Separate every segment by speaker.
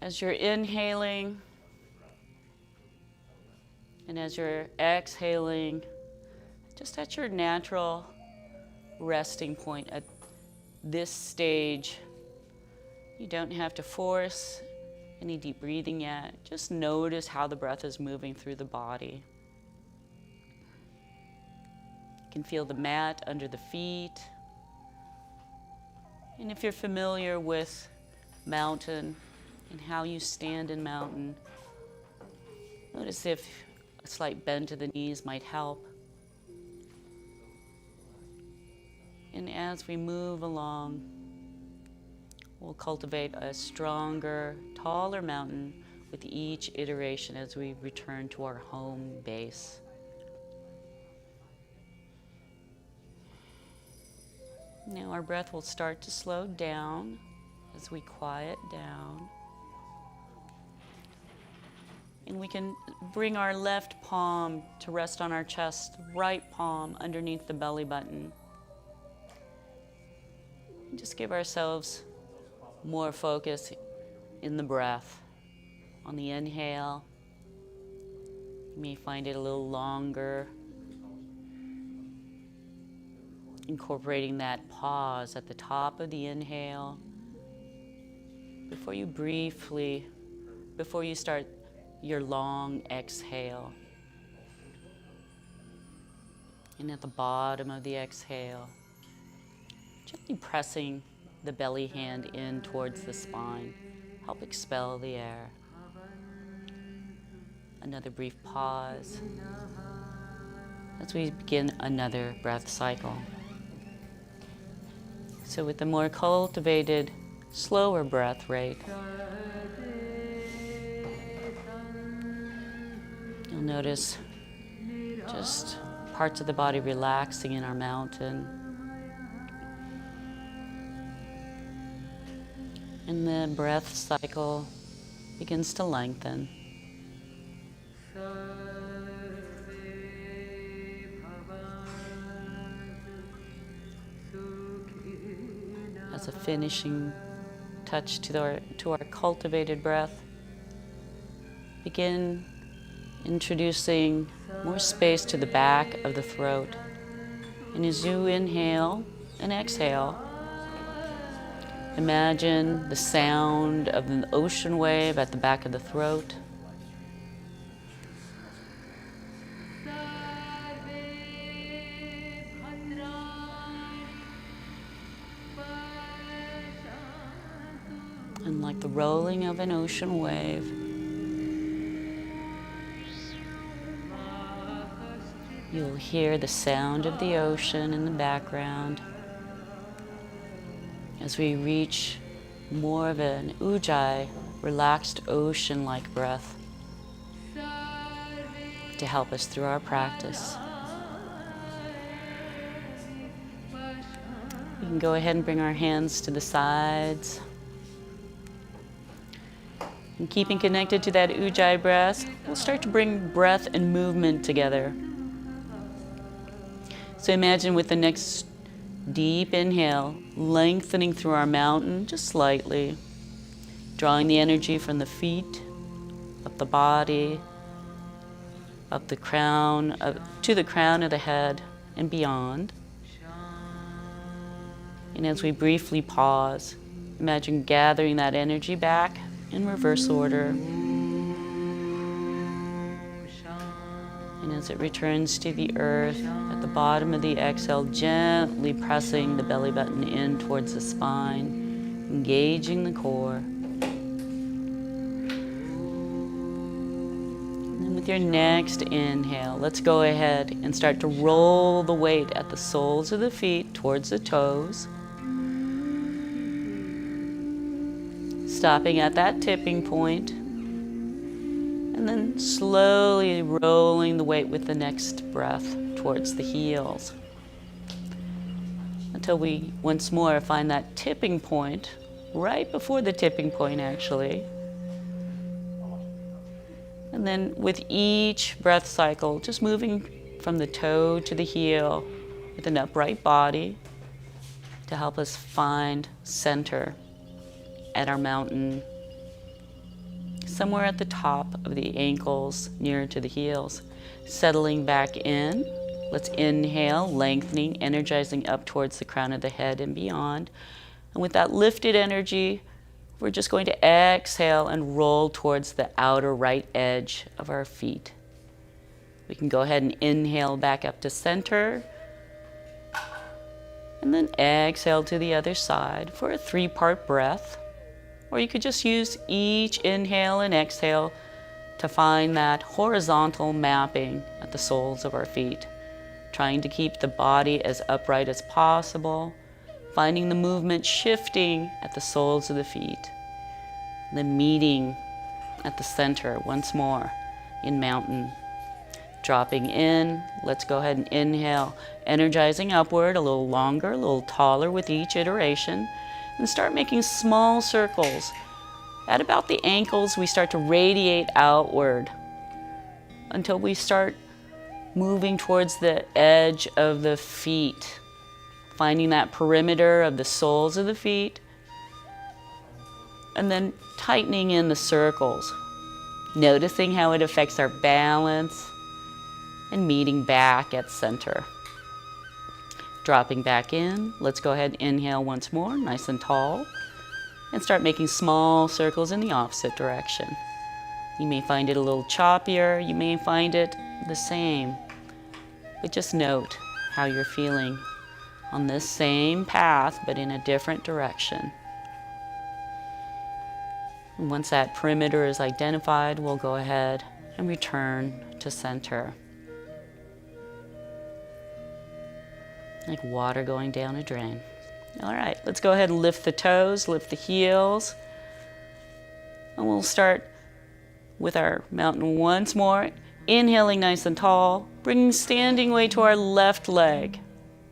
Speaker 1: As you're inhaling and as you're exhaling, just at your natural resting point at this stage, you don't have to force any deep breathing yet. Just notice how the breath is moving through the body. You can feel the mat under the feet. And if you're familiar with mountain and how you stand in mountain, notice if a slight bend to the knees might help. And as we move along, we'll cultivate a stronger, taller mountain with each iteration as we return to our home base. Now our breath will start to slow down as we quiet down. And we can bring our left palm to rest on our chest, right palm underneath the belly button. And just give ourselves more focus in the breath. On the inhale, you may find it a little longer. Incorporating that pause at the top of the inhale before you start your long exhale. And at the bottom of the exhale, gently pressing the belly hand in towards the spine. Help expel the air. Another brief pause as we begin another breath cycle. So with the more cultivated, slower breath rate, you'll notice just parts of the body relaxing in our mountain. And the breath cycle begins to lengthen. As a finishing touch to our cultivated breath, begin introducing more space to the back of the throat. And as you inhale and exhale, imagine the sound of an ocean wave at the back of the throat. And like the rolling of an ocean wave, you'll hear the sound of the ocean in the background as we reach more of an ujjayi, relaxed ocean-like breath to help us through our practice. We can go ahead and bring our hands to the sides. And keeping connected to that ujjayi breath, we'll start to bring breath and movement together. So imagine with the next deep inhale, lengthening through our mountain just slightly, drawing the energy from the feet, up the body, up the crown, to the crown of the head and beyond. And as we briefly pause, imagine gathering that energy back in reverse order. And as it returns to the earth, at the bottom of the exhale, gently pressing the belly button in towards the spine, engaging the core. And then with your next inhale, let's go ahead and start to roll the weight at the soles of the feet towards the toes. Stopping at that tipping point, and then slowly rolling the weight with the next breath towards the heels until we once more find that tipping point, right before the tipping point actually. And then with each breath cycle, just moving from the toe to the heel with an upright body to help us find center at our mountain. somewhere at the top of the ankles, nearer to the heels. Settling back in. Let's inhale, lengthening, energizing up towards the crown of the head and beyond. And with that lifted energy, we're just going to exhale and roll towards the outer right edge of our feet. We can go ahead and inhale back up to center. And then exhale to the other side for a 3-part breath. Or you could just use each inhale and exhale to find that horizontal mapping at the soles of our feet. Trying to keep the body as upright as possible. Finding the movement shifting at the soles of the feet. Then meeting at the center once more in mountain. Dropping in, let's go ahead and inhale, energizing upward a little longer, a little taller with each iteration, and start making small circles. At about the ankles, we start to radiate outward until we start moving towards the edge of the feet, finding that perimeter of the soles of the feet, and then tightening in the circles, noticing how it affects our balance, and meeting back at center. Dropping back in, let's go ahead and inhale once more, nice and tall, and start making small circles in the opposite direction. You may find it a little choppier, you may find it the same, but just note how you're feeling on this same path, but in a different direction. And once that perimeter is identified, we'll go ahead and return to center. Like water going down a drain. All right, let's go ahead and lift the toes, lift the heels. And we'll start with our mountain once more. Inhaling nice and tall, bringing standing weight to our left leg.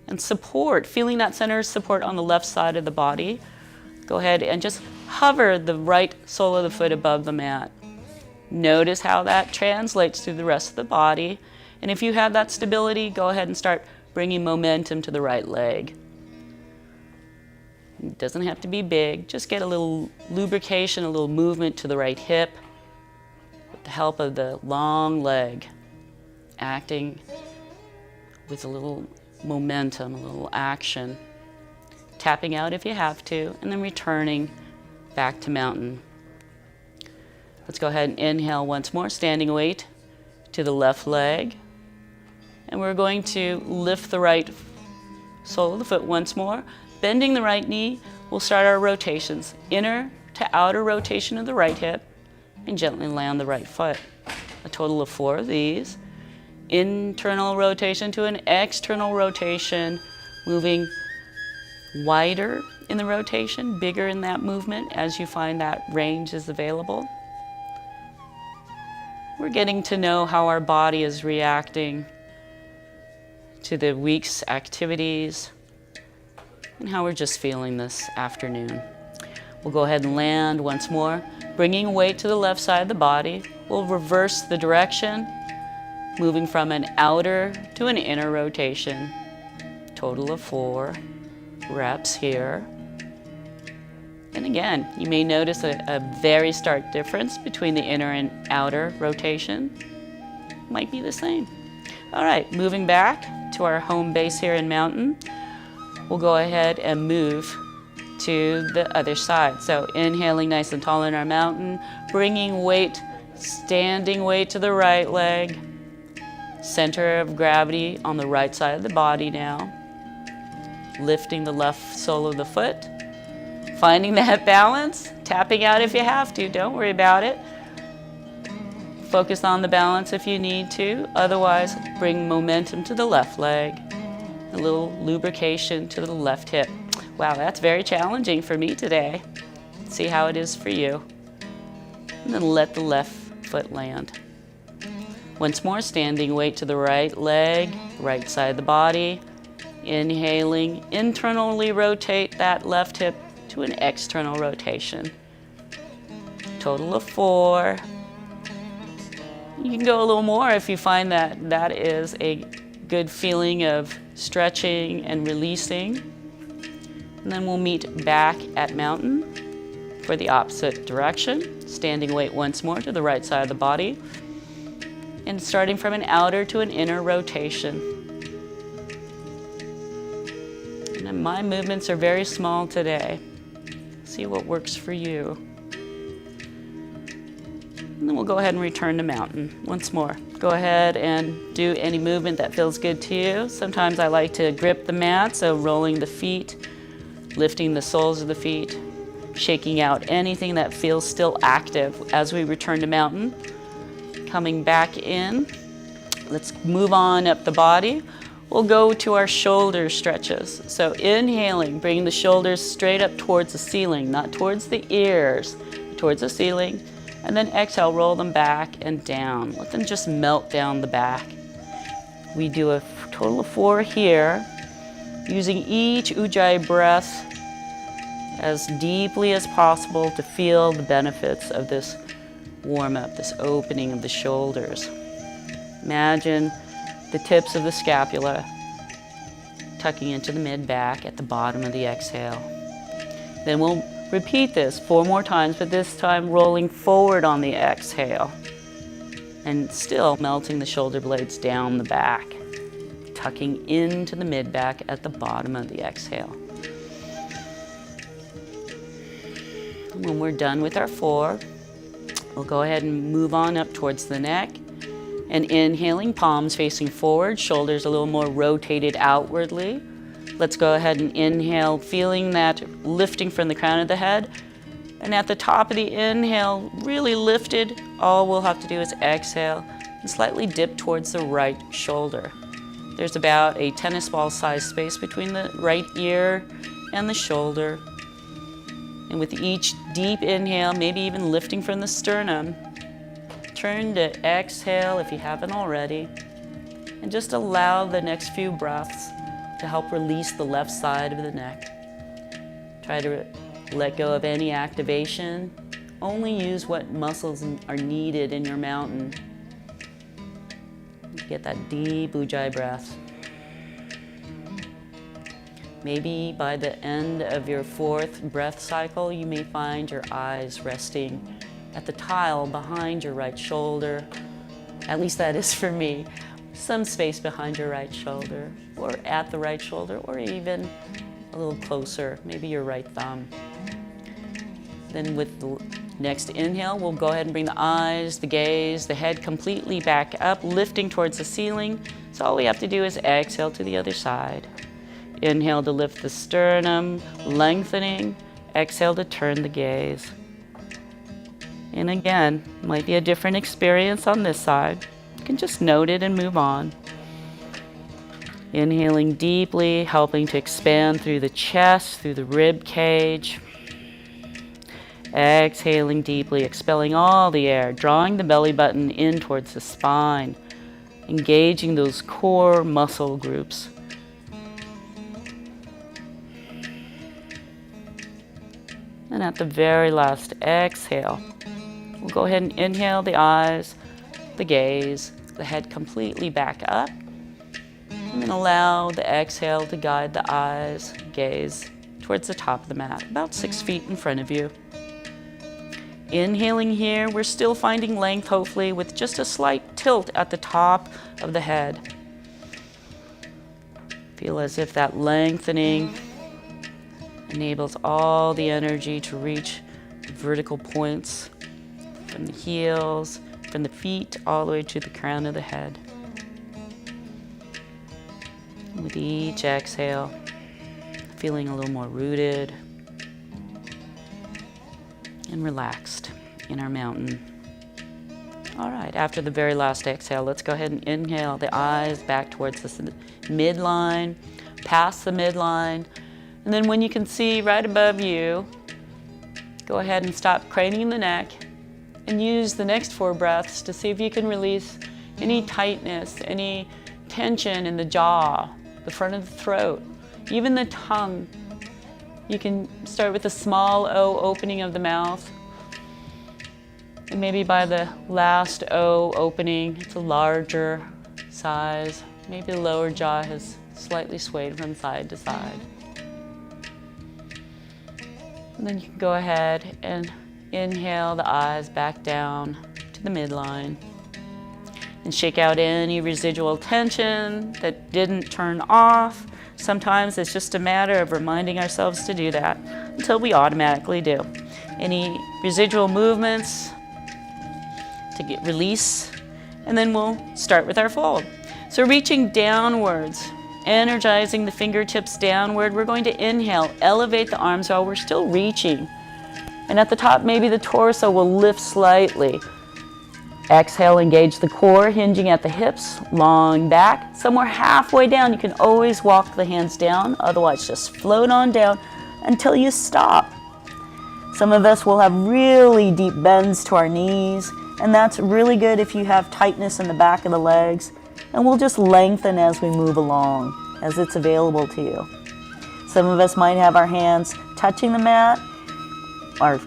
Speaker 1: And support, feeling that center of support on the left side of the body. Go ahead and just hover the right sole of the foot above the mat. Notice how that translates through the rest of the body. And if you have that stability, go ahead and start bringing momentum to the right leg. It doesn't have to be big, just get a little lubrication, a little movement to the right hip with the help of the long leg, acting with a little momentum, a little action, tapping out if you have to, and then returning back to mountain. Let's go ahead and inhale once more, standing weight to the left leg. And we're going to lift the right sole of the foot once more. Bending the right knee, we'll start our rotations. Inner to outer rotation of the right hip, and gently land the right foot. A total of 4 of these. Internal rotation to an external rotation, moving wider in the rotation, bigger in that movement as you find that range is available. We're getting to know how our body is reacting to the week's activities and how we're just feeling this afternoon. We'll go ahead and land once more, bringing weight to the left side of the body. We'll reverse the direction, moving from an outer to an inner rotation. Total of 4 reps here. And again, you may notice a very stark difference between the inner and outer rotation. Might be the same. All right, moving back to our home base here in mountain. We'll go ahead and move to the other side. So inhaling nice and tall in our mountain, bringing weight, standing weight to the right leg, center of gravity on the right side of the body now, lifting the left sole of the foot, finding that balance, tapping out if you have to, don't worry about it. Focus on the balance if you need to, otherwise bring momentum to the left leg, a little lubrication to the left hip. Wow, that's very challenging for me today. See how it is for you. And then let the left foot land. Once more, standing weight to the right leg, right side of the body. Inhaling, internally rotate that left hip to an external rotation. Total of 4. You can go a little more if you find that that is a good feeling of stretching and releasing. And then we'll meet back at mountain. for the opposite direction, standing weight once more to the right side of the body, and starting from an outer to an inner rotation. And my movements are very small today. See what works for you. And then we'll go ahead and return to mountain once more. Go ahead and do any movement that feels good to you. Sometimes I like to grip the mat, so rolling the feet, lifting the soles of the feet, shaking out anything that feels still active as we return to mountain. Coming back in, let's move on up the body. We'll go to our shoulder stretches. So inhaling, bringing the shoulders straight up towards the ceiling, not towards the ears, towards the ceiling. And then exhale, roll them back and down. Let them just melt down the back. We do a total of 4 here, using each ujjayi breath as deeply as possible to feel the benefits of this warm-up, this opening of the shoulders. Imagine the tips of the scapula tucking into the mid-back at the bottom of the exhale. Then we'll repeat this 4 more times, but this time rolling forward on the exhale and still melting the shoulder blades down the back, tucking into the mid-back at the bottom of the exhale. And when we're done with our 4, we'll go ahead and move on up towards the neck. And inhaling, palms facing forward, shoulders a little more rotated outwardly. Let's go ahead and inhale, feeling that lifting from the crown of the head. And at the top of the inhale, really lifted. All we'll have to do is exhale and slightly dip towards the right shoulder. There's about a tennis ball size space between the right ear and the shoulder. And with each deep inhale, maybe even lifting from the sternum, turn to exhale if you haven't already, and just allow the next few breaths to help release the left side of the neck. Try to let go of any activation. Only use what muscles are needed in your mountain. Get that deep ujjayi breath. Maybe by the end of your 4th breath cycle, you may find your eyes resting at the tile behind your right shoulder. At least that is for me. Some space behind your right shoulder, or at the right shoulder, or even a little closer, maybe your right thumb. Then with the next inhale, we'll go ahead and bring the eyes, the gaze, the head completely back up, lifting towards the ceiling. So all we have to do is exhale to the other side. Inhale to lift the sternum, lengthening. Exhale to turn the gaze. And again, might be a different experience on this side. You can just note it and move on. Inhaling deeply, helping to expand through the chest, through the rib cage. Exhaling deeply, expelling all the air, drawing the belly button in towards the spine, engaging those core muscle groups. And at the very last exhale, we'll go ahead and inhale the eyes, the gaze, the head completely back up. And then allow the exhale to guide the eyes, gaze towards the top of the mat, about 6 feet in front of you. Inhaling here, we're still finding length, hopefully, with just a slight tilt at the top of the head. Feel as if that lengthening enables all the energy to reach the vertical points from the heels, from the feet, all the way to the crown of the head. With each exhale, feeling a little more rooted and relaxed in our mountain. All right, after the very last exhale, let's go ahead and inhale the eyes back towards the midline, past the midline, and then when you can see right above you, go ahead and stop craning the neck and use the next 4 breaths to see if you can release any tightness, any tension in the jaw, the front of the throat, even the tongue. You can start with a small O opening of the mouth. And maybe by the last O opening, it's a larger size. Maybe the lower jaw has slightly swayed from side to side. And then you can go ahead and inhale the eyes back down to the midline. And shake out any residual tension that didn't turn off. Sometimes it's just a matter of reminding ourselves to do that until we automatically do. Any residual movements to get release, and then we'll start with our fold. So reaching downwards, energizing the fingertips downward. We're going to inhale, elevate the arms while we're still reaching. And at the top, maybe the torso will lift slightly. Exhale, engage the core, hinging at the hips, long back. Somewhere halfway down, you can always walk the hands down. Otherwise, just float on down until you stop. Some of us will have really deep bends to our knees, and that's really good if you have tightness in the back of the legs. And we'll just lengthen as we move along, as it's available to you. Some of us might have our hands touching the mat, our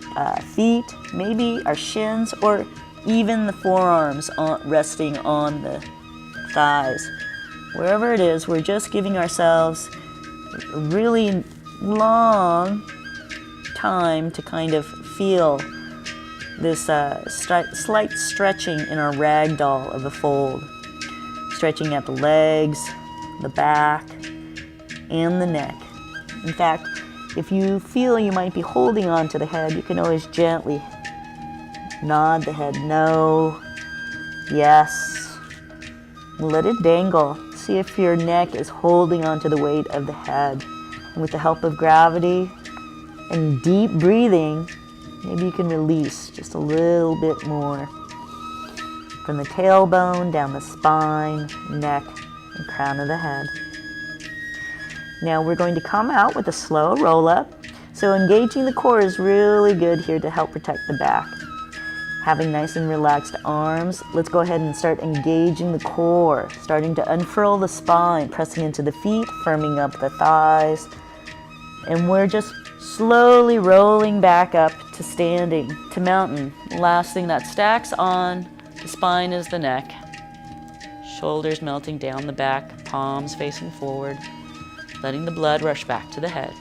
Speaker 1: feet, maybe our shins, or even the forearms resting on the thighs. Wherever it is, we're just giving ourselves a really long time to kind of feel this slight stretching in our ragdoll of the fold. Stretching at the legs, the back, and the neck. In fact, if you feel you might be holding on to the head, you can always gently nod the head no, yes. Let it dangle. See if your neck is holding on to the weight of the head. And with the help of gravity and deep breathing, maybe you can release just a little bit more. From the tailbone, down the spine, neck, and crown of the head. Now we're going to come out with a slow roll up. So engaging the core is really good here to help protect the back. Having nice and relaxed arms, let's go ahead and start engaging the core, starting to unfurl the spine, pressing into the feet, firming up the thighs. And we're just slowly rolling back up to standing, to mountain. Last thing that stacks on the spine is the neck. Shoulders melting down the back, palms facing forward, letting the blood rush back to the head.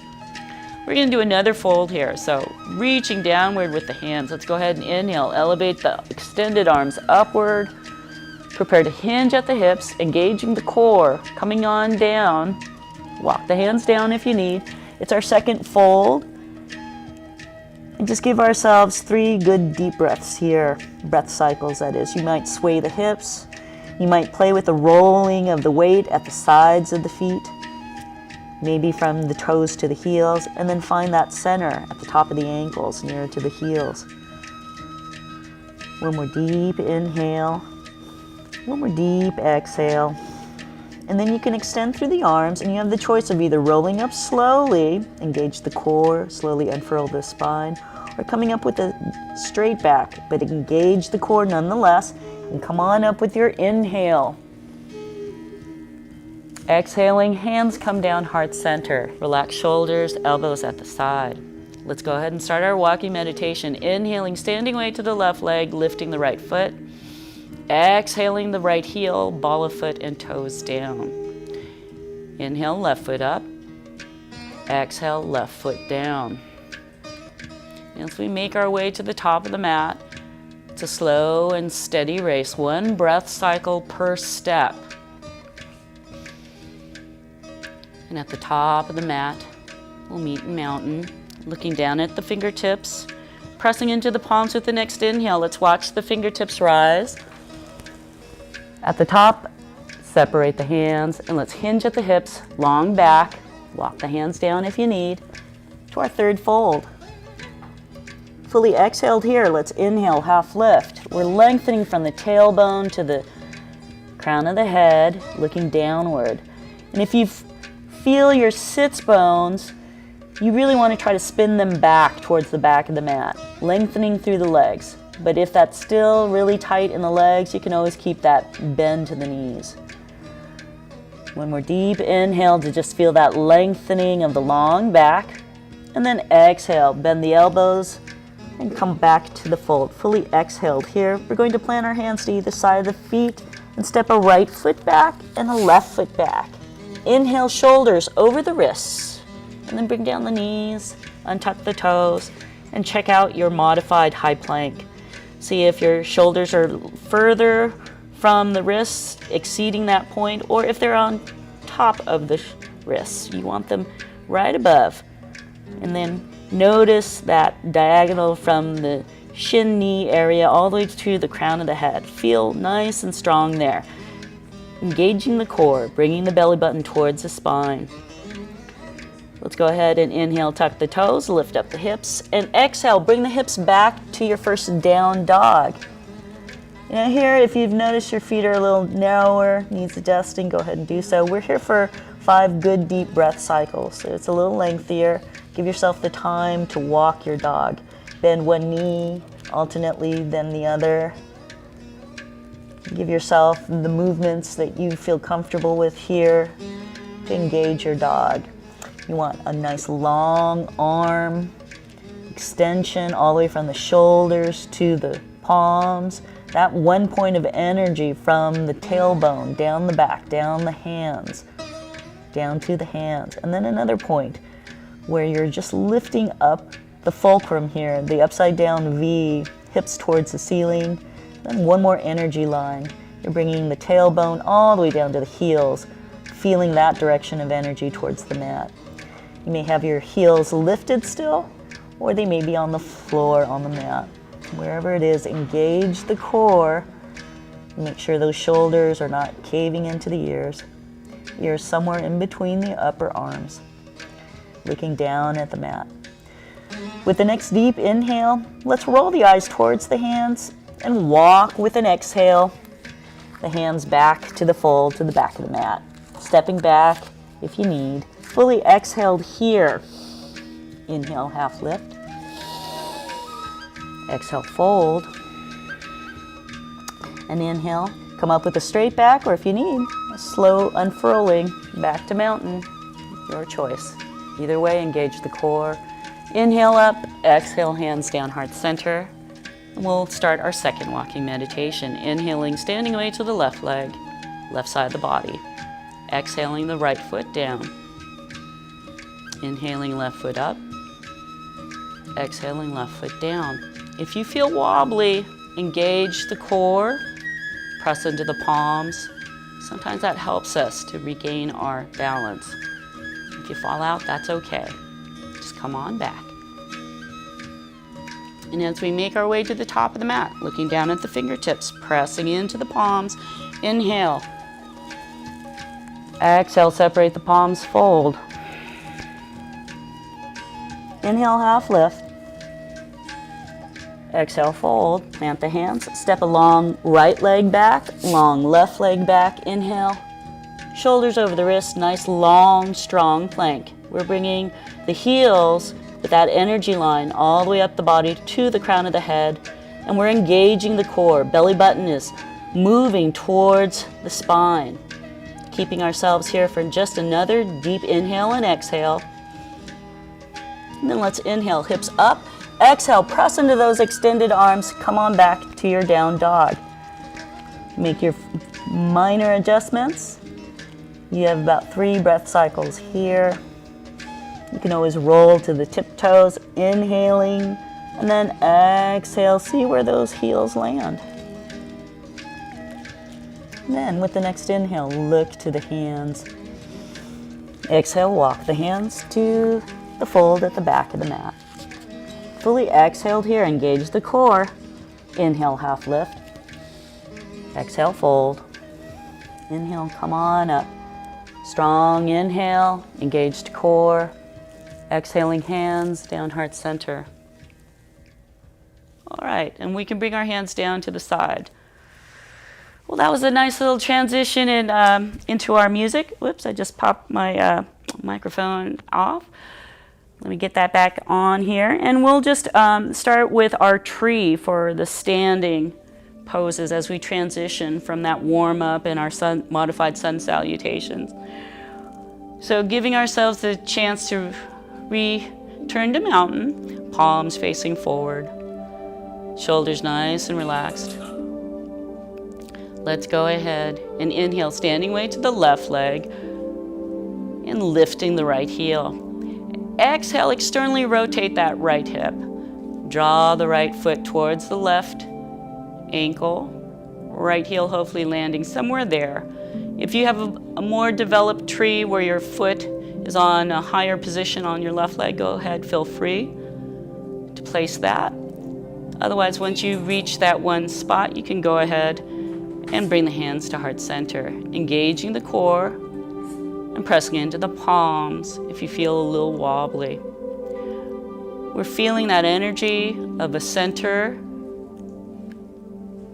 Speaker 1: We're going to do another fold here. So reaching downward with the hands. Let's go ahead and inhale. Elevate the extended arms upward. Prepare to hinge at the hips, engaging the core, coming on down. Walk the hands down if you need. It's our second fold. And just give ourselves 3 good deep breaths here. Breath cycles, that is. You might sway the hips. You might play with the rolling of the weight at the sides of the feet. Maybe from the toes to the heels, and then find that center at the top of the ankles, nearer to the heels. One more deep inhale, one more deep exhale, and then you can extend through the arms, and you have the choice of either rolling up slowly, engage the core, slowly unfurl the spine, or coming up with a straight back, but engage the core nonetheless, and come on up with your inhale. Exhaling, hands come down heart center. Relax shoulders, elbows at the side. Let's go ahead and start our walking meditation. Inhaling, standing weight to the left leg, lifting the right foot. Exhaling the right heel, ball of foot and toes down. Inhale, left foot up. Exhale, left foot down. As we make our way to the top of the mat, it's a slow and steady race. 1 breath cycle per step. And at the top of the mat, we'll meet in mountain, looking down at the fingertips, pressing into the palms with the next inhale. Let's watch the fingertips rise. At the top, separate the hands, and let's hinge at the hips, long back. Walk the hands down if you need, to our third fold. Fully exhaled here, let's inhale, half lift. We're lengthening from the tailbone to the crown of the head, looking downward. And if you feel your sits bones, you really want to try to spin them back towards the back of the mat, lengthening through the legs. But if that's still really tight in the legs, you can always keep that bend to the knees. One more deep inhale to just feel that lengthening of the long back. And then exhale, bend the elbows and come back to the fold. Fully exhaled here. We're going to plant our hands to either side of the feet and step a right foot back and a left foot back. Inhale, shoulders over the wrists, and then bring down the knees, untuck the toes, and check out your modified high plank. See if your shoulders are further from the wrists, exceeding that point, or if they're on top of the wrists. You want them right above. And then notice that diagonal from the shin knee area all the way to the crown of the head. Feel nice and strong there. Engaging the core, bringing the belly button towards the spine. Let's go ahead and inhale, tuck the toes, lift up the hips, and exhale, bring the hips back to your first down dog. You know, here, if you've noticed your feet are a little narrower, needs adjusting, go ahead and do so. We're here for 5 good deep breath cycles. So it's a little lengthier. Give yourself the time to walk your dog. Bend one knee alternately, then the other. Give yourself the movements that you feel comfortable with here to engage your dog. You want a nice long arm extension all the way from the shoulders to the palms. That one point of energy from the tailbone, down the back, down the hands, down to the hands. And then another point where you're just lifting up the fulcrum here, the upside down V, hips towards the ceiling. Then one more energy line. You're bringing the tailbone all the way down to the heels, feeling that direction of energy towards the mat. You may have your heels lifted still, or they may be on the floor on the mat. Wherever it is, engage the core. Make sure those shoulders are not caving into the ears. Ears somewhere in between the upper arms. Looking down at the mat. With the next deep inhale, let's roll the eyes towards the hands and walk with an exhale. The hands back to the fold, to the back of the mat. Stepping back if you need. Fully exhaled here. Inhale, half lift. Exhale, fold. And inhale, come up with a straight back, or if you need, a slow unfurling back to mountain. Your choice. Either way, engage the core. Inhale up, exhale, hands down, heart center. And we'll start our second walking meditation. Inhaling, standing away to the left leg, left side of the body. Exhaling the right foot down. Inhaling, left foot up. Exhaling, left foot down. If you feel wobbly, engage the core, press into the palms. Sometimes that helps us to regain our balance. If you fall out, that's okay. Just come on back. And as we make our way to the top of the mat, looking down at the fingertips, pressing into the palms, inhale. Exhale, separate the palms, fold. Inhale, half lift. Exhale, fold. Plant the hands. Step a long right leg back, long left leg back. Inhale. Shoulders over the wrist, nice long, strong plank. We're bringing the heels with that energy line all the way up the body to the crown of the head, and we're engaging the core. Belly button is moving towards the spine. Keeping ourselves here for just another deep inhale and exhale. And then let's inhale, hips up. Exhale, press into those extended arms. Come on back to your down dog. Make your minor adjustments. You have about 3 breath cycles here. You can always roll to the tiptoes, inhaling, and then exhale. See where those heels land. And then with the next inhale, look to the hands. Exhale, walk the hands to the fold at the back of the mat. Fully exhaled here, engage the core. Inhale, half lift. Exhale, fold. Inhale, come on up. Strong inhale, engaged core. Exhaling hands down heart center. All right, and we can bring our hands down to the side. Well, that was a nice little transition into our music. Whoops, I just popped my microphone off. Let me get that back on here. And we'll just start with our tree for the standing poses as we transition from that warm-up and our modified sun salutations. So giving ourselves the chance to return to mountain, palms facing forward, shoulders nice and relaxed. Let's go ahead and inhale, standing way to the left leg and lifting the right heel. Exhale, externally rotate that right hip. Draw the right foot towards the left ankle. Right heel hopefully landing somewhere there. If you have a more developed tree where your foot is on a higher position on your left leg, go ahead, feel free to place that. Otherwise, once you reach that one spot, you can go ahead and bring the hands to heart center, engaging the core and pressing into the palms if you feel a little wobbly. We're feeling that energy of a center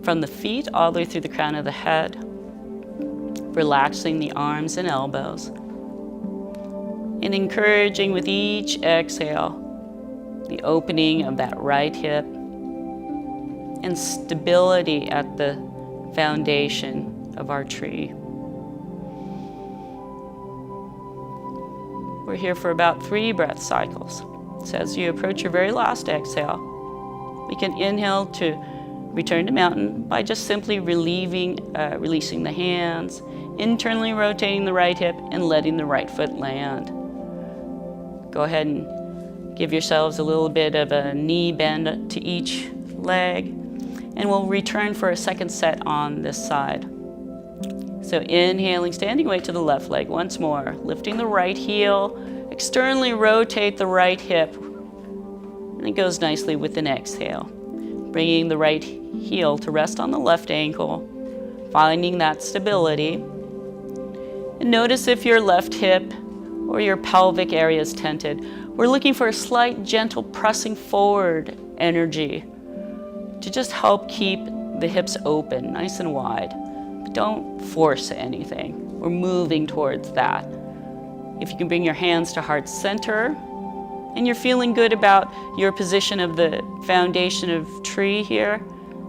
Speaker 1: from the feet all the way through the crown of the head, relaxing the arms and elbows, and encouraging with each exhale the opening of that right hip and stability at the foundation of our tree. We're here for about 3 breath cycles. So as you approach your very last exhale, we can inhale to return to mountain by just simply releasing the hands, internally rotating the right hip and letting the right foot land. Go ahead and give yourselves a little bit of a knee bend to each leg, and we'll return for a second set on this side. So inhaling, standing weight to the left leg once more, lifting the right heel, externally rotate the right hip, and it goes nicely with an exhale. Bringing the right heel to rest on the left ankle, finding that stability. And notice if your left hip or your pelvic area is tented. We're looking for a slight gentle pressing forward energy to just help keep the hips open, nice and wide. But don't force anything. We're moving towards that. If you can bring your hands to heart center, and you're feeling good about your position of the foundation of tree here,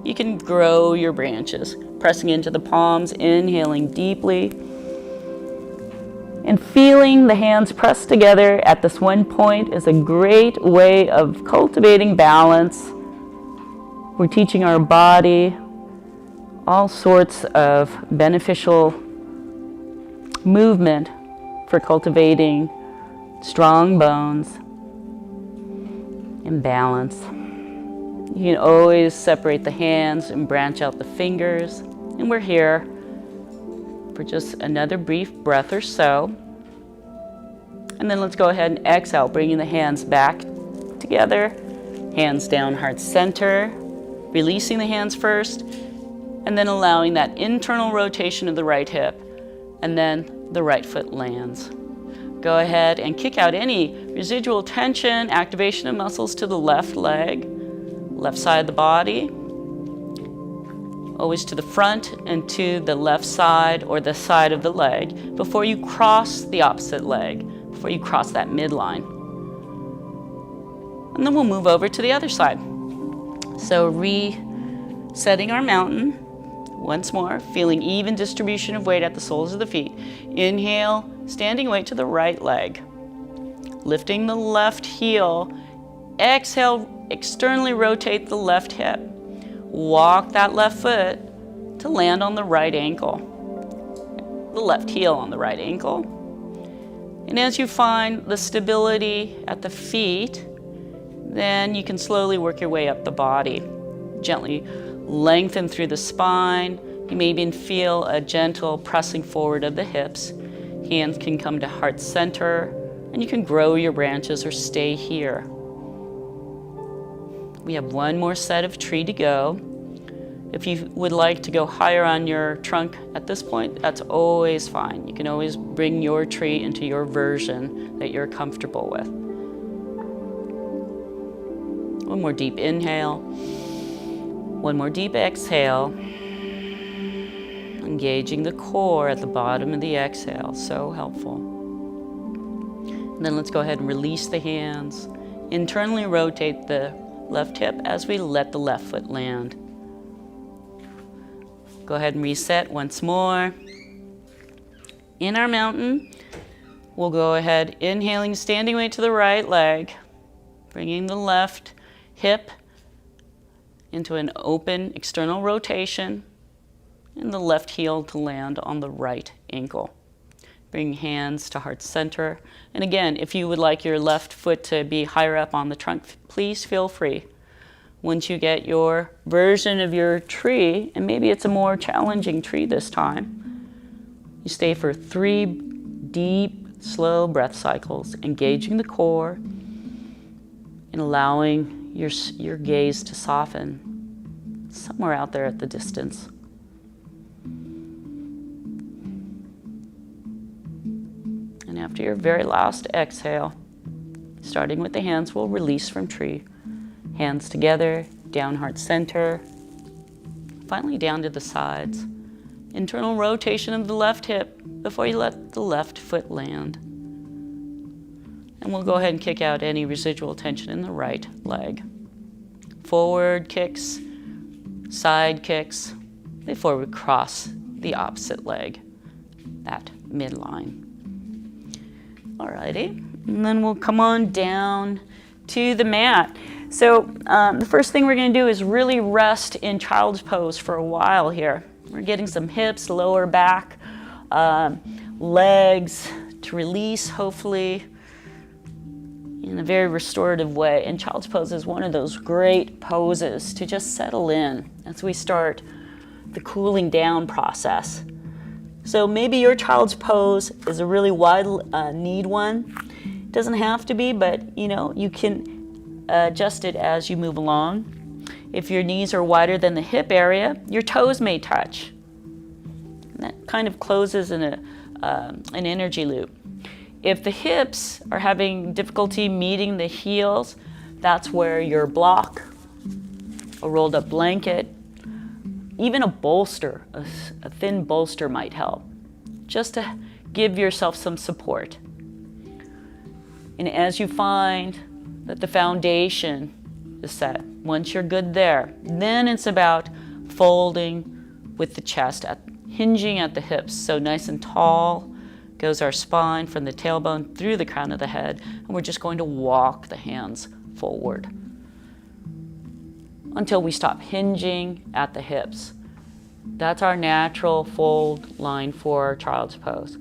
Speaker 1: you can grow your branches, pressing into the palms, inhaling deeply, and feeling the hands pressed together at this one point is a great way of cultivating balance. We're teaching our body all sorts of beneficial movement for cultivating strong bones and balance. You can always separate the hands and branch out the fingers. And we're here for just another brief breath or so. And then let's go ahead and exhale, bringing the hands back together, hands down, heart center, releasing the hands first, and then allowing that internal rotation of the right hip, and then the right foot lands. Go ahead and kick out any residual tension, activation of muscles to the left leg, left side of the body, always to the front and to the left side or the side of the leg before you cross the opposite leg, before you cross that midline. And then we'll move over to the other side. So resetting our mountain once more, feeling even distribution of weight at the soles of the feet. Inhale, standing weight to the right leg, lifting the left heel. Exhale, externally rotate the left hip. Walk that left foot to land on the right ankle, the left heel on the right ankle. And as you find the stability at the feet, then you can slowly work your way up the body. Gently lengthen through the spine. You may even feel a gentle pressing forward of the hips. Hands can come to heart center, and you can grow your branches or stay here. We have one more set of tree to go. If you would like to go higher on your trunk at this point, that's always fine. You can always bring your tree into your version that you're comfortable with. One more deep inhale. One more deep exhale. Engaging the core at the bottom of the exhale, so helpful. And then let's go ahead and release the hands. Internally rotate the left hip as we let the left foot land. Go ahead and reset once more. In our mountain, we'll go ahead, inhaling, standing weight to the right leg, bringing the left hip into an open external rotation, and the left heel to land on the right ankle. Bring hands to heart center. And again, if you would like your left foot to be higher up on the trunk, please feel free. Once you get your version of your tree, and maybe it's a more challenging tree this time, you stay for 3 deep, slow breath cycles, engaging the core and allowing your gaze to soften somewhere out there at the distance. And after your very last exhale, starting with the hands, we'll release from tree. Hands together, down heart center, finally down to the sides. Internal rotation of the left hip before you let the left foot land. And we'll go ahead and kick out any residual tension in the right leg. Forward kicks, side kicks, before we cross the opposite leg, that midline. Alrighty, and then we'll come on down to the mat. So the first thing we're going to do is really rest in child's pose for a while here. We're getting some hips, lower back, legs to release, hopefully, in a very restorative way. And child's pose is one of those great poses to just settle in as we start the cooling down process. So maybe your child's pose is a really wide kneed one. It doesn't have to be, but you can adjust it as you move along. If your knees are wider than the hip area, your toes may touch. And that kind of closes in an energy loop. If the hips are having difficulty meeting the heels, that's where your block, a rolled up blanket, even a bolster, a thin bolster might help, just to give yourself some support. And as you find that the foundation is set, once you're good there, then it's about folding with the chest, hinging at the hips. So nice and tall goes our spine from the tailbone through the crown of the head, and we're just going to walk the hands forward until we stop hinging at the hips. That's our natural fold line for our child's pose.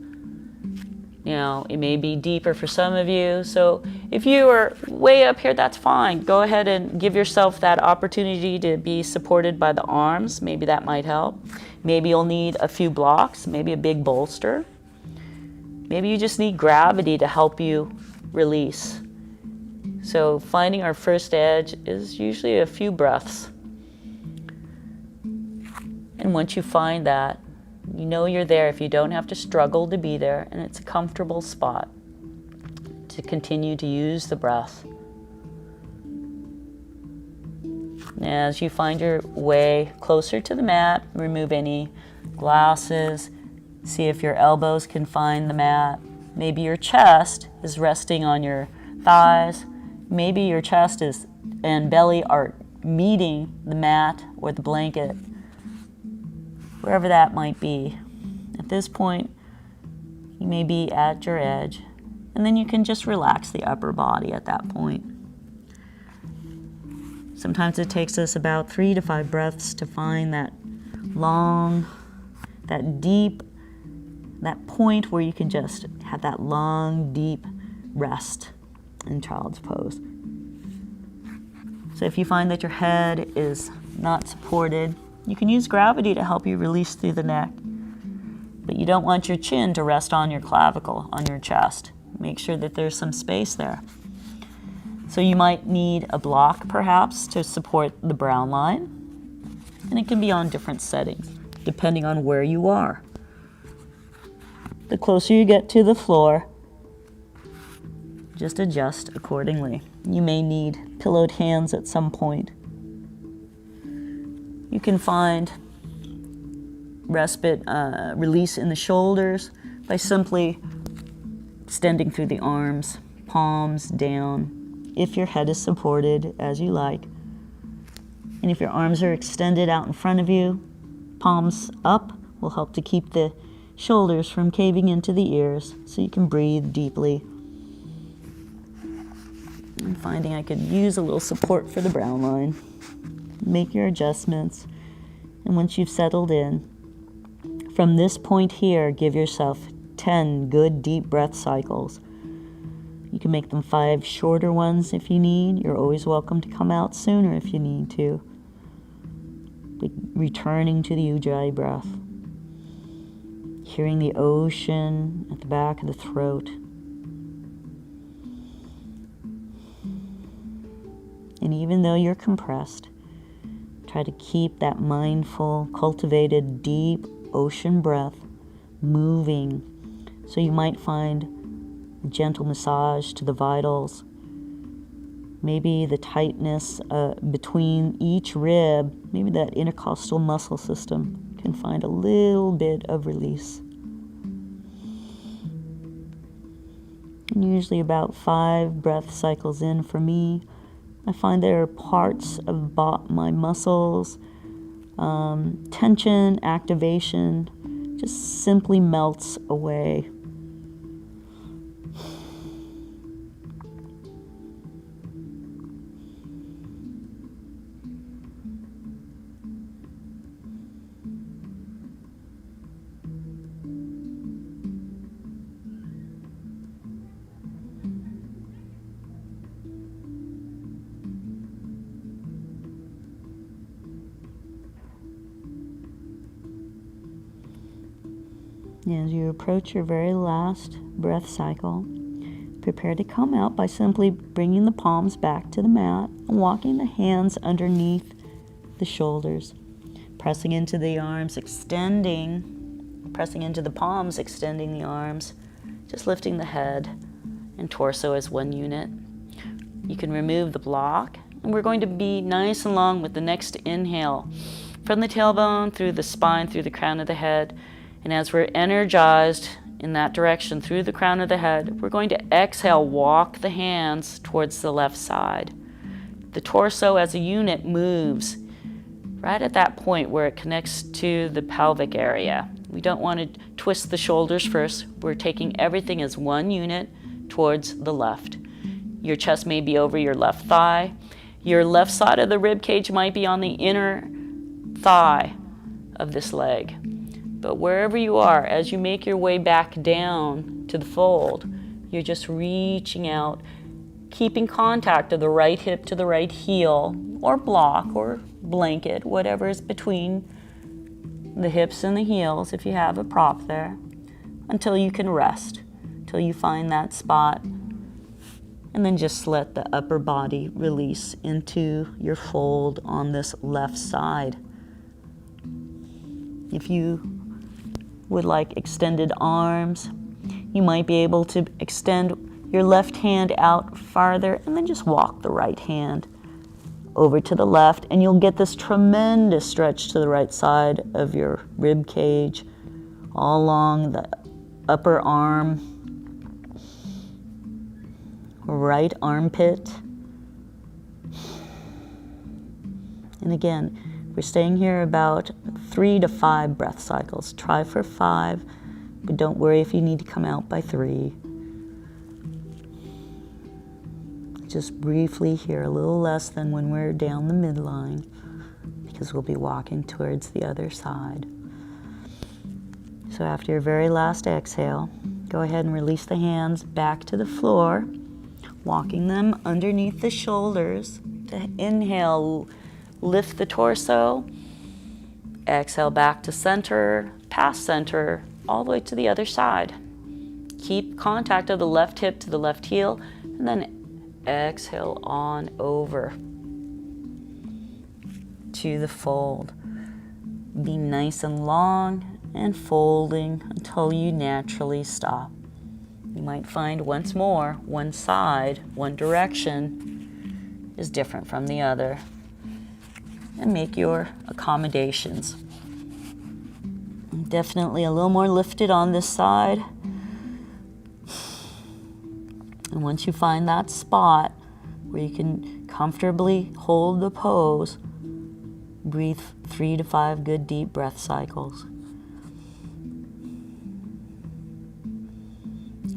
Speaker 1: Now, it may be deeper for some of you, so if you are way up here, that's fine. Go ahead and give yourself that opportunity to be supported by the arms. Maybe that might help. Maybe you'll need a few blocks, maybe a big bolster. Maybe you just need gravity to help you release. So finding our first edge is usually a few breaths. And once you find that, you know you're there if you don't have to struggle to be there, and it's a comfortable spot to continue to use the breath. As you find your way closer to the mat, remove any glasses, see if your elbows can find the mat. Maybe your chest is resting on your thighs. Maybe your chest and belly are meeting the mat or the blanket, wherever that might be. At this point, you may be at your edge, and then you can just relax the upper body at that point. Sometimes it takes us about 3 to 5 breaths to find that long, that deep, that point where you can just have that long, deep rest in child's pose. So if you find that your head is not supported, you can use gravity to help you release through the neck. But you don't want your chin to rest on your clavicle, on your chest. Make sure that there's some space there. So you might need a block, perhaps, to support the brown line. And it can be on different settings, depending on where you are. The closer you get to the floor, just adjust accordingly. You may need pillowed hands at some point. You can find respite, release in the shoulders by simply extending through the arms, palms down, if your head is supported as you like. And if your arms are extended out in front of you, palms up will help to keep the shoulders from caving into the ears so you can breathe deeply. I'm finding I could use a little support for the brown line. Make your adjustments, and once you've settled in, from this point here, give yourself
Speaker 2: 10 good deep breath cycles. You can make them 5 shorter ones if you need. You're always welcome to come out sooner if you need to. Returning to the Ujjayi breath. Hearing the ocean at the back of the throat. And even though you're compressed, try to keep that mindful, cultivated, deep ocean breath moving. So you might find a gentle massage to the vitals. Maybe the tightness between each rib, maybe that intercostal muscle system can find a little bit of release. And usually about 5 breath cycles in for me, I find there are parts of my muscles, tension, activation, just simply melts away. As you approach your very last breath cycle, prepare to come out by simply bringing the palms back to the mat and walking the hands underneath the shoulders, pressing into the arms, pressing into the palms, extending the arms, just lifting the head and torso as one unit. You can remove the block, and we're going to be nice and long with the next inhale from the tailbone through the spine, through the crown of the head. And as we're energized in that direction through the crown of the head, we're going to exhale, walk the hands towards the left side. The torso as a unit moves right at that point where it connects to the pelvic area. We don't want to twist the shoulders first. We're taking everything as one unit towards the left. Your chest may be over your left thigh. Your left side of the rib cage might be on the inner thigh of this leg. But wherever you are, as you make your way back down to the fold, you're just reaching out, keeping contact of the right hip to the right heel, or block, or blanket, whatever is between the hips and the heels, if you have a prop there, until you can rest, until you find that spot. And then just let the upper body release into your fold on this left side. If you would like extended arms, you might be able to extend your left hand out farther and then just walk the right hand over to the left, and you'll get this tremendous stretch to the right side of your rib cage, all along the upper arm, right armpit. And again, we're staying here about 3 to 5 breath cycles. Try for 5, but don't worry if you need to come out by 3. Just briefly here, a little less than when we're down the midline, because we'll be walking towards the other side. So after your very last exhale, go ahead and release the hands back to the floor, walking them underneath the shoulders. To inhale, lift the torso. Exhale back to center, past center, all the way to the other side. Keep contact of the left hip to the left heel, and then exhale on over to the fold. Be nice and long and folding until you naturally stop. You might find once more one side, one direction is different from the other, and make your accommodations. Definitely a little more lifted on this side. And once you find that spot where you can comfortably hold the pose, breathe 3 to 5 good deep breath cycles.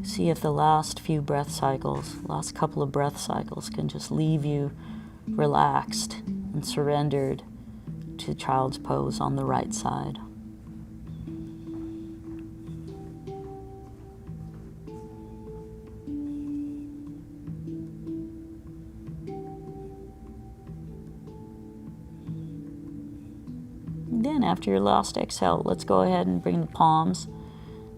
Speaker 2: See if the last few breath cycles, last couple of breath cycles, can just leave you relaxed and surrendered to child's pose on the right side. again, after your last exhale, let's go ahead and bring the palms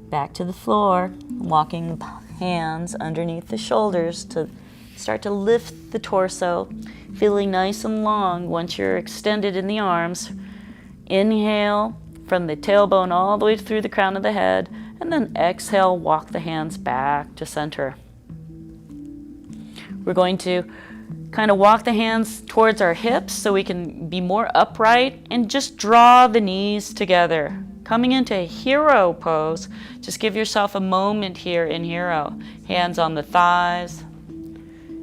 Speaker 2: back to the floor, walking the hands underneath the shoulders to start to lift the torso, feeling nice and long once you're extended in the arms. Inhale from the tailbone all the way through the crown of the head, and then exhale, walk the hands back to center. We're going to kind of walk the hands towards our hips so we can be more upright and just draw the knees together. Coming into a hero pose, just give yourself a moment here in hero. Hands on the thighs.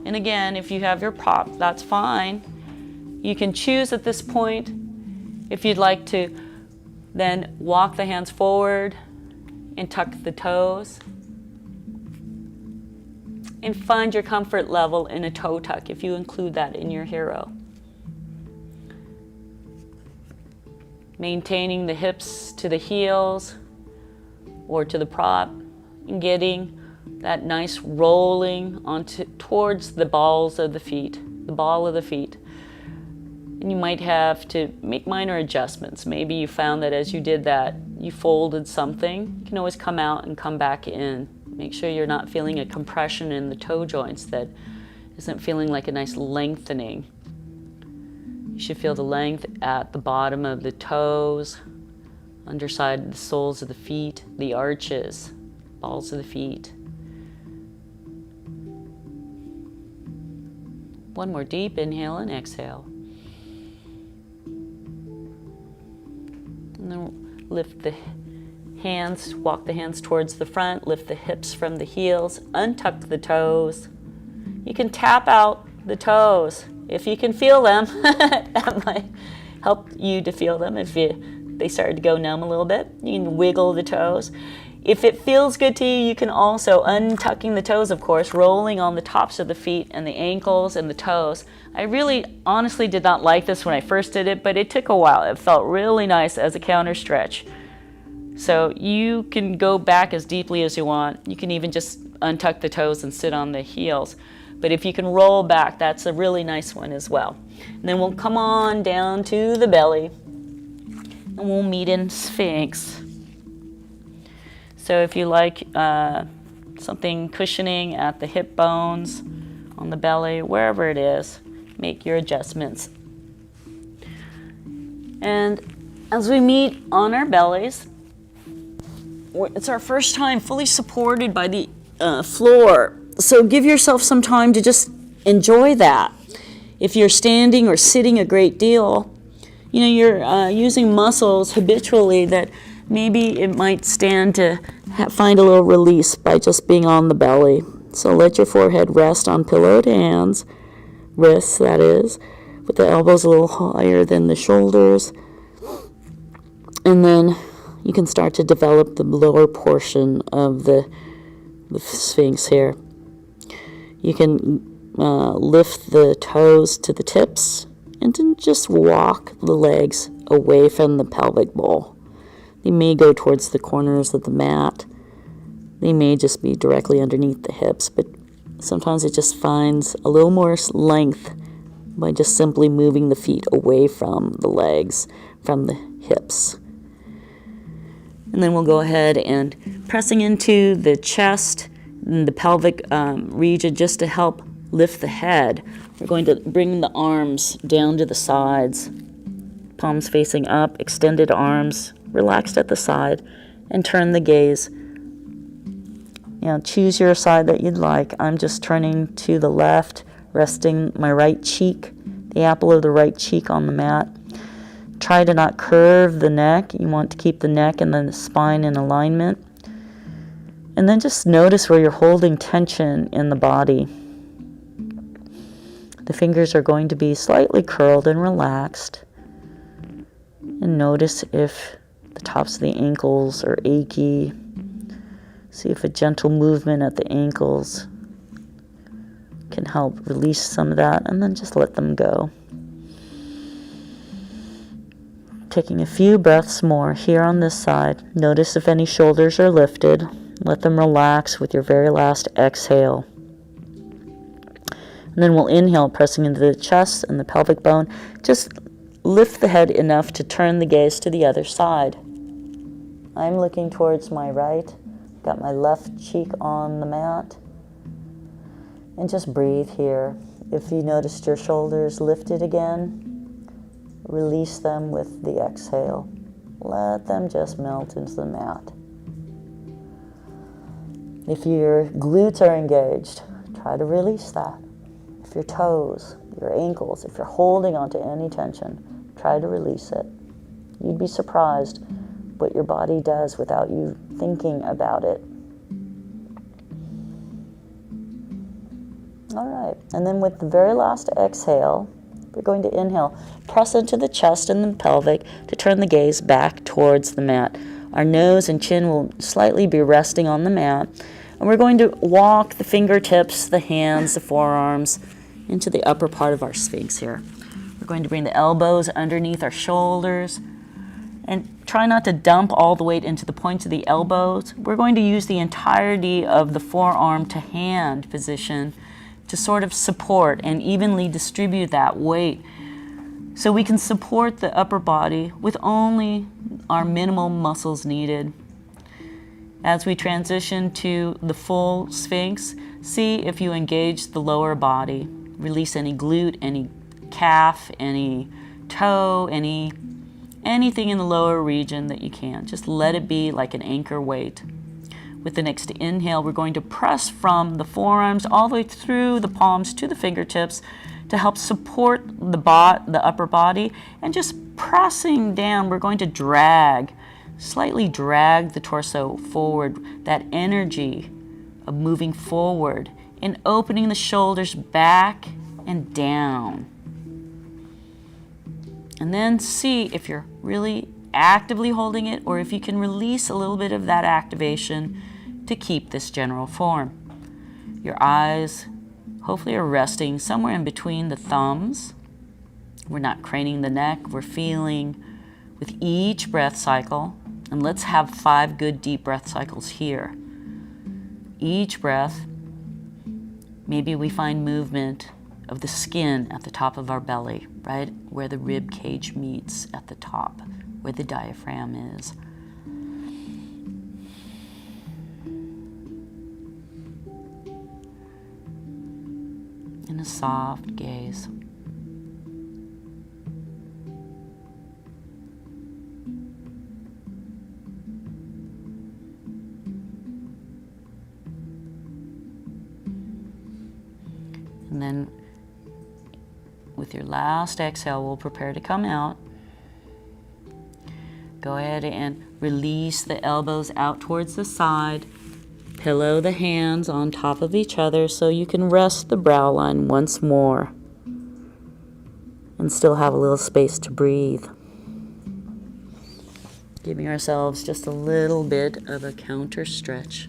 Speaker 2: And again, if you have your prop, that's fine. You can choose at this point if you'd like to then walk the hands forward and tuck the toes. And find your comfort level in a toe tuck if you include that in your hero. Maintaining the hips to the heels or to the prop and getting that nice rolling towards the balls of the feet, the ball of the feet. And you might have to make minor adjustments. Maybe you found that as you did that, you folded something. You can always come out and come back in. Make sure you're not feeling a compression in the toe joints that isn't feeling like a nice lengthening. You should feel the length at the bottom of the toes, underside of the soles of the feet, the arches, balls of the feet. One more deep inhale and exhale. And then lift the hands, walk the hands towards the front, lift the hips from the heels, untuck the toes. You can tap out the toes if you can feel them. That might help you to feel them if they started to go numb a little bit. You can wiggle the toes. If it feels good to you, you can also, untucking the toes, of course, rolling on the tops of the feet and the ankles and the toes. I really honestly did not like this when I first did it, but it took a while. It felt really nice as a counter stretch. So you can go back as deeply as you want. You can even just untuck the toes and sit on the heels. But if you can roll back, that's a really nice one as well. And then we'll come on down to the belly and we'll meet in Sphinx. So if you like something cushioning at the hip bones, on the belly, wherever it is, make your adjustments. And as we meet on our bellies, it's our first time fully supported by the floor. So give yourself some time to just enjoy that. If you're standing or sitting a great deal, you know, you're using muscles habitually that maybe it might stand to find a little release by just being on the belly. So let your forehead rest on pillowed hands, wrists that is, with the elbows a little higher than the shoulders. And then you can start to develop the lower portion of the Sphinx here. You can lift the toes to the tips and then just walk the legs away from the pelvic bowl. They may go towards the corners of the mat. They may just be directly underneath the hips, but sometimes it just finds a little more length by just simply moving the feet away from the legs, from the hips. And then we'll go ahead and pressing into the chest and the pelvic region just to help lift the head. We're going to bring the arms down to the sides, palms facing up, extended arms, relaxed at the side, and turn the gaze. You know, choose your side that you'd like. I'm just turning to the left, resting my right cheek, the apple of the right cheek on the mat. Try to not curve the neck. You want to keep the neck and the spine in alignment. And then just notice where you're holding tension in the body. The fingers are going to be slightly curled and relaxed. And notice if the tops of the ankles are achy. See if a gentle movement at the ankles can help release some of that, and then just let them go. Taking a few breaths more here on this side. Notice if any shoulders are lifted. Let them relax with your very last exhale. And then we'll inhale, pressing into the chest and the pelvic bone. Just lift the head enough to turn the gaze to the other side. I'm looking towards my right, got my left cheek on the mat, and just breathe here. If you noticed your shoulders lifted again, release them with the exhale. Let them just melt into the mat. If your glutes are engaged, try to release that. If your toes, your ankles, if you're holding onto any tension, try to release it. You'd be surprised what your body does without you thinking about it. All right, and then with the very last exhale, we're going to inhale, press into the chest and the pelvic to turn the gaze back towards the mat. Our nose and chin will slightly be resting on the mat, and we're going to walk the fingertips, the hands, the forearms into the upper part of our sphinx here. We're going to bring the elbows underneath our shoulders, and try not to dump all the weight into the points of the elbows. We're going to use the entirety of the forearm to hand position to sort of support and evenly distribute that weight so we can support the upper body with only our minimal muscles needed. As we transition to the full Sphinx, see if you engage the lower body. Release any glute, any calf, any toe, anything in the lower region that you can. Just let it be like an anchor weight. With the next inhale, we're going to press from the forearms all the way through the palms to the fingertips to help support the upper body. And just pressing down, we're going to slightly drag the torso forward, that energy of moving forward and opening the shoulders back and down. And then see if you're really actively holding it or if you can release a little bit of that activation to keep this general form. Your eyes hopefully are resting somewhere in between the thumbs. We're not craning the neck. We're feeling with each breath cycle. And let's have 5 good deep breath cycles here. Each breath, maybe we find movement of the skin at the top of our belly, right where the rib cage meets at the top, where the diaphragm is. And a soft gaze. And then with your last exhale, we'll prepare to come out. Go ahead and release the elbows out towards the side. Pillow the hands on top of each other so you can rest the brow line once more and still have a little space to breathe. Giving ourselves just a little bit of a counter stretch.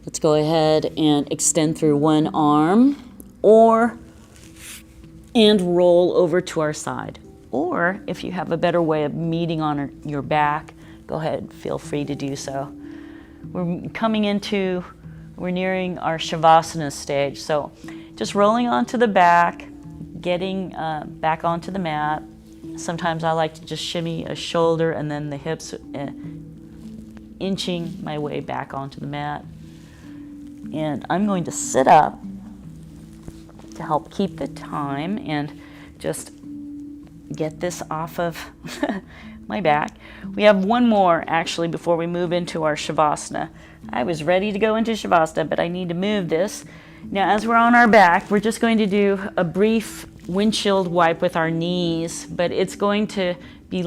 Speaker 2: Let's go ahead and extend through one arm and roll over to our side. Or if you have a better way of meeting on your back, go ahead, feel free to do so. We're nearing our Shavasana stage. So just rolling onto the back, getting back onto the mat. Sometimes I like to just shimmy a shoulder and then the hips, inching my way back onto the mat. And I'm going to sit up to help keep the time and just get this off of my back. We have one more actually before we move into our Shavasana. I was ready to go into Shavasana, but I need to move this. Now as we're on our back, we're just going to do a brief windshield wipe with our knees, but it's going to be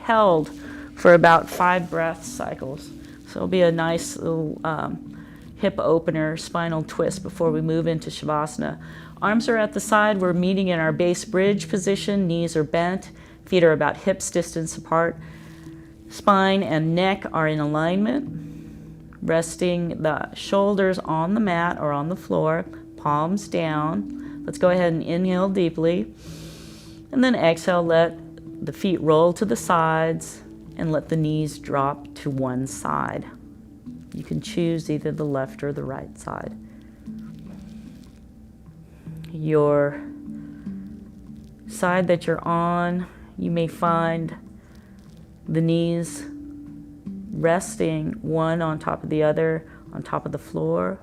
Speaker 2: held for about 5 breath cycles. So it'll be a nice little hip opener, spinal twist before we move into Shavasana. Arms are at the side. We're meeting in our base bridge position. Knees are bent. Feet are about hips distance apart. Spine and neck are in alignment. Resting the shoulders on the mat or on the floor. Palms down. Let's go ahead and inhale deeply. And then exhale, let the feet roll to the sides and let the knees drop to one side. You can choose either the left or the right side. Your side that you're on, you may find the knees resting one on top of the other, on top of the floor,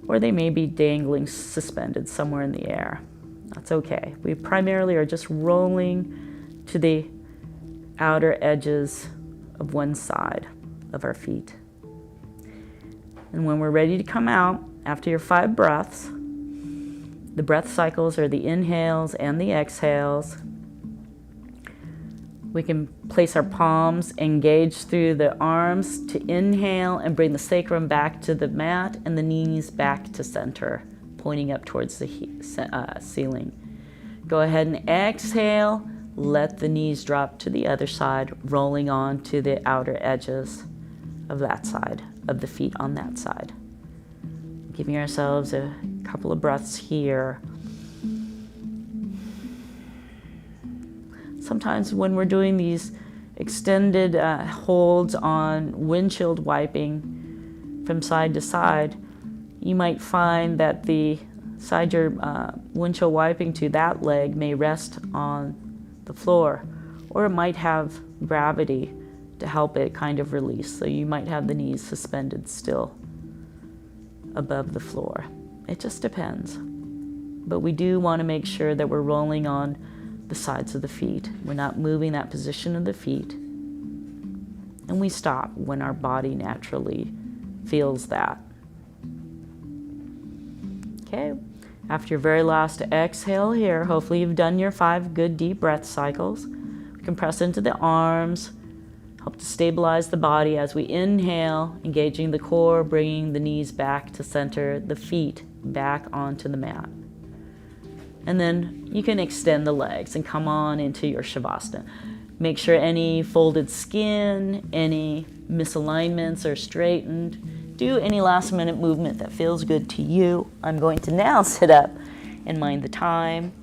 Speaker 2: or they may be dangling suspended somewhere in the air. That's okay. We primarily are just rolling to the outer edges of one side of our feet. And when we're ready to come out, after your 5 breaths, the breath cycles are the inhales and the exhales. We can place our palms engaged through the arms to inhale and bring the sacrum back to the mat and the knees back to center, pointing up towards the ceiling. Go ahead and exhale. Let the knees drop to the other side, rolling on to the outer edges of that side, of the feet on that side. Giving ourselves a couple of breaths here. Sometimes when we're doing these extended holds on windshield wiping from side to side, you might find that the side you're windshield wiping to, that leg may rest on the floor, or it might have gravity to help it kind of release. So you might have the knees suspended still above the floor. It just depends. But we do want to make sure that we're rolling on the sides of the feet. We're not moving that position of the feet. And we stop when our body naturally feels that. Okay, after your very last exhale here, hopefully you've done your 5 good deep breath cycles. We can press into the arms, help to stabilize the body as we inhale, engaging the core, bringing the knees back to center, the feet back onto the mat. And then you can extend the legs and come on into your Shavasana. Make sure any folded skin, any misalignments are straightened. Do any last minute movement that feels good to you. I'm going to now sit up and mind the time.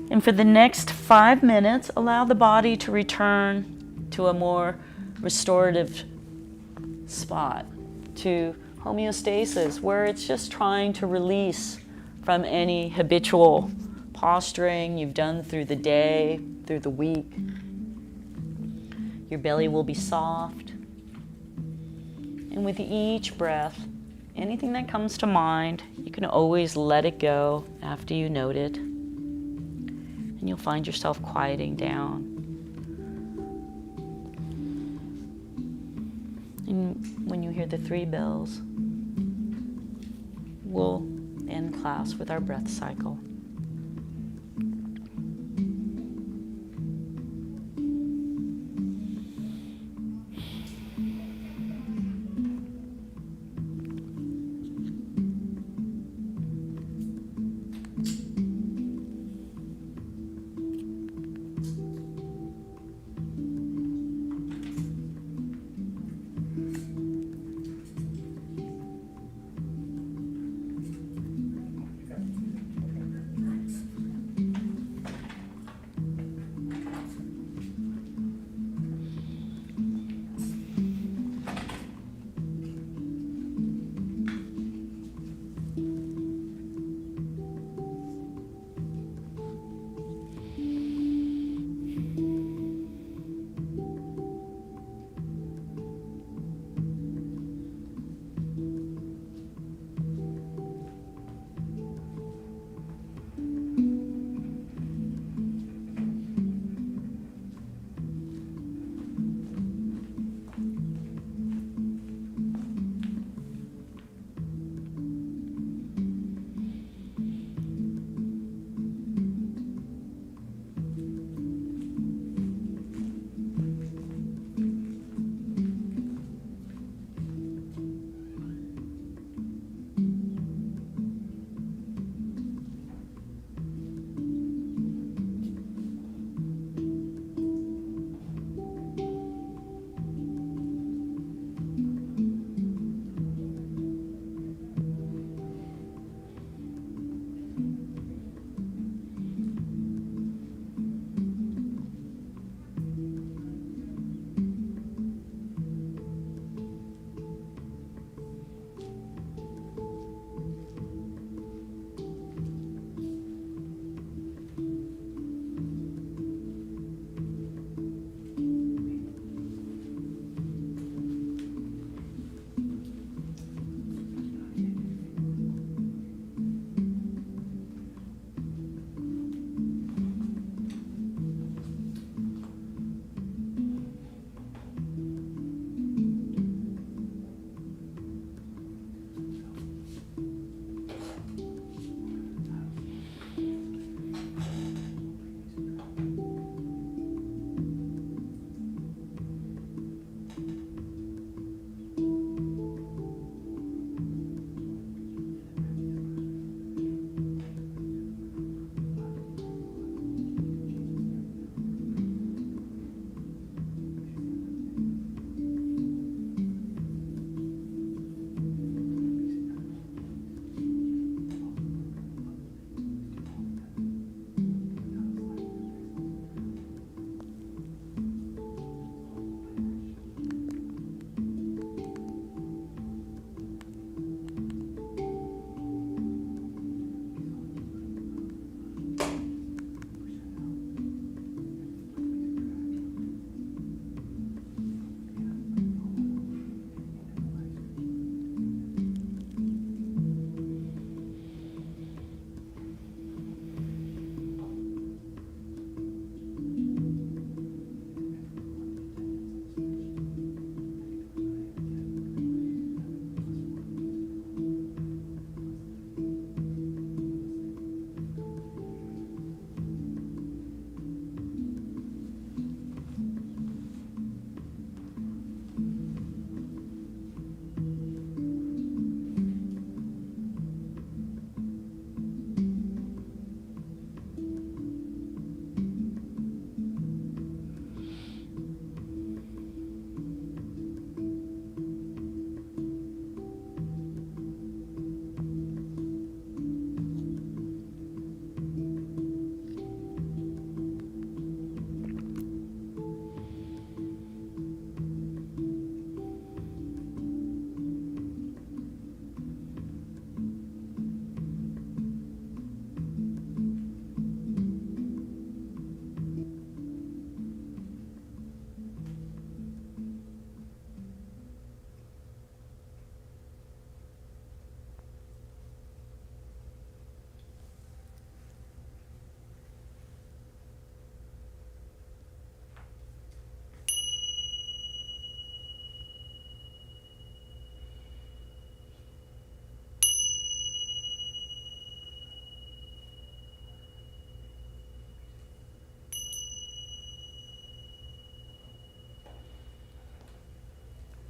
Speaker 2: And for the next 5 minutes, allow the body to return to a more restorative spot, to homeostasis, where it's just trying to release from any habitual posturing you've done through the day, through the week. Your belly will be soft. And with each breath, anything that comes to mind, you can always let it go after you note it. And you'll find yourself quieting down. And when you hear the 3 bells, we'll end class with our breath cycle.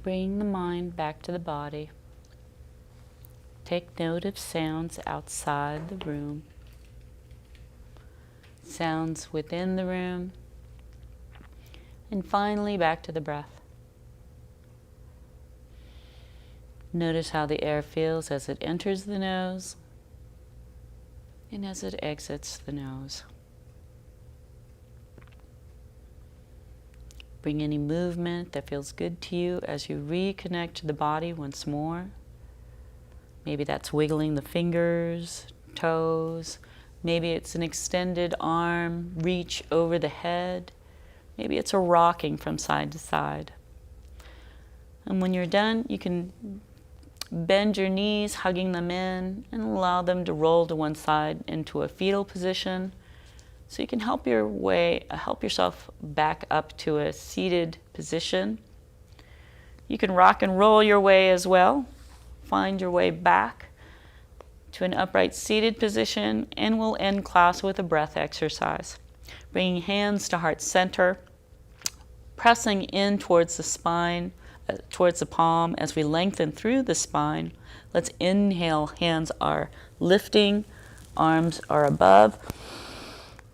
Speaker 1: Bring the mind back to the body. Take note of sounds outside the room, sounds within the room, and finally back to the breath. Notice how the air feels as it enters the nose and as it exits the nose. Bring any movement that feels good to you as you reconnect to the body once more. Maybe that's wiggling the fingers, toes. Maybe it's an extended arm reach over the head. Maybe it's a rocking from side to side. And when you're done, you can bend your knees, hugging them in, and allow them to roll to one side into a fetal position. So you can help yourself back up to a seated position. You can rock and roll your way as well. Find your way back to an upright seated position, and we'll end class with a breath exercise. Bringing hands to heart center, pressing in towards the spine, towards the palm as we lengthen through the spine. Let's inhale, hands are lifting, arms are above.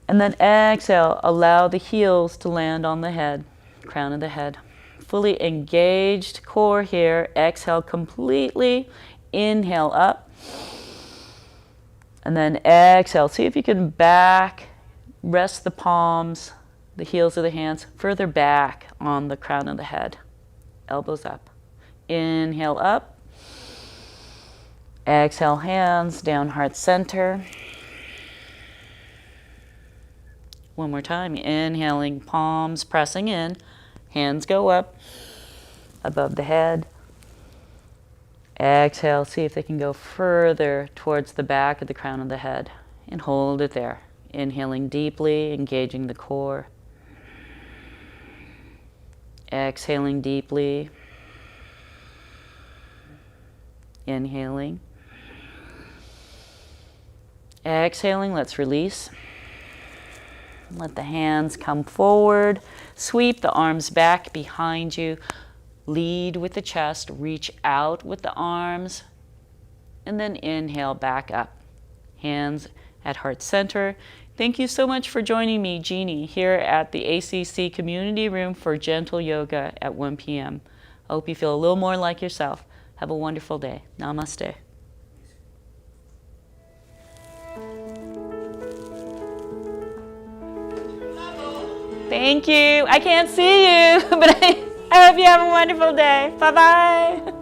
Speaker 1: And then exhale, allow the heels to land on the head, crown of the head. Fully engaged core here. Exhale completely. Inhale up. And then exhale. See if you can rest the palms, the heels of the hands, further back on the crown of the head. Elbows up. Inhale up. Exhale, hands down, heart center. One more time. Inhaling, palms pressing in. Hands go up above the head. Exhale, see if they can go further towards the back of the crown of the head. And hold it there. Inhaling deeply, engaging the core. Exhaling deeply. Inhaling. Exhaling, let's release. Let the hands come forward. Sweep the arms back behind you. Lead with the chest. Reach out with the arms. And then inhale back up. Hands at heart center. Thank you so much for joining me, Jeani, here at the ACC Community Room for Gentle Yoga at 1 p.m. I hope you feel a little more like yourself. Have a wonderful day. Namaste. Thank you. I can't see you, but I hope you have a wonderful day. Bye-bye.